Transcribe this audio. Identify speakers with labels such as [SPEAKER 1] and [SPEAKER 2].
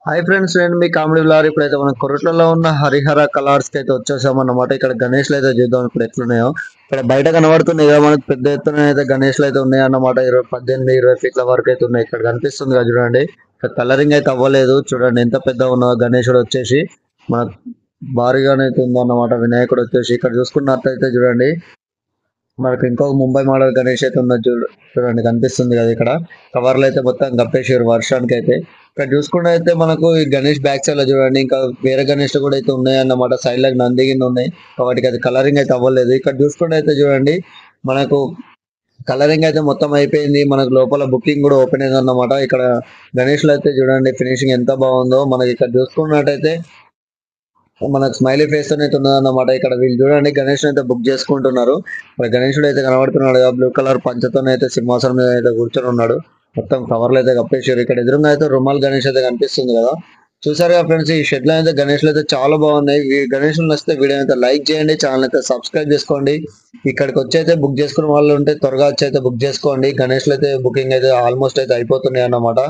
[SPEAKER 1] Hi friends, నేను మీ comedy lorry. ఇప్పుడైతే మనం కొరట్లలో ఉన్న హరిహర కలర్స్ కి అయితే వచ్చేసామన్నమాట. ఇక్కడ గణేష్లు అయితే చూద్దాం ఇప్పుడు ఎట్లున్నాయో. ఇక్కడ బయట కనబడుతున్నాయి కదా మనకు, పెద్ద ఎత్తున అయితే గణేష్లు అయితే ఉన్నాయి అన్నమాట. 18-20 ఫీట్ల వరకు అయితే ఉన్నాయి. ఇక్కడ కనిపిస్తుంది కదా చూడండి. ఇక్కడ కలరింగ్ అయితే అవ్వలేదు. చూడండి ఎంత పెద్ద ఉన్న గణేశుడు వచ్చేసి మనకు భారీగానే అయితే ఉందన్నమాట. వినాయకుడు వచ్చేసి ఇక్కడ చూసుకున్నట్టయితే చూడండి, మనకు ఇంకో ముంబై మోడల్ గణేష్ అయితే ఉన్నది చూడండి, కనిపిస్తుంది కదా. ఇక్కడ కవర్లు అయితే మొత్తం కప్పేసారు వర్షానికి అయితే. ఇక్కడ చూసుకుంటే అయితే మనకు ఈ గణేష్ బ్యాక్ సైడ్ లో చూడండి, ఇంకా వేరే గణేష్ కూడా అయితే ఉన్నాయి అన్నమాట. సైడ్ లకు నంది గిన్నె ఉన్నాయి, వాటికి అది కలరింగ్ అయితే అవ్వలేదు. ఇక్కడ చూసుకుంటే అయితే చూడండి, మనకు కలరింగ్ అయితే మొత్తం అయిపోయింది. మనకు లోపల బుకింగ్ కూడా ఓపెన్ అయింది అన్నమాట. ఇక్కడ గణేష్లు అయితే చూడండి ఫినిషింగ్ ఎంత బాగుందో. మనకి ఇక్కడ చూసుకున్నట్టయితే మనకు స్మైలీ ఫేస్ అయితే ఉన్నదన్నమాట. ఇక్కడ వీళ్ళు చూడండి గణేష్ అయితే బుక్ చేసుకుంటున్నారు. మరి గణేశుడు అయితే కనబడుతున్నాడు, బ్లూ కలర్ పంచతో అయితే సింహాసనం మీద అయితే కూర్చొని ఉన్నాడు. మొత్తం కవర్లు అయితే కప్పేసారు. ఇక్కడ ఎదురుగా అయితే రుమాల్ గణేష్ అయితే కనిపిస్తుంది కదా. చూసారు కదా ఫ్రెండ్స్, ఈ షెడ్ లో అయితే గణేష్లు అయితే చాలా బాగున్నాయి. ఈ గణేష్లు నచ్చితే వీడియో అయితే లైక్ చేయండి, ఛానల్ అయితే సబ్స్క్రైబ్ చేసుకోండి. ఇక్కడికి వచ్చి అయితే బుక్ చేసుకున్న వాళ్ళు ఉంటే త్వరగా వచ్చి అయితే బుక్ చేసుకోండి. గణేష్లు అయితే బుకింగ్ అయితే ఆల్మోస్ట్ అయితే అయిపోతున్నాయి అన్నమాట.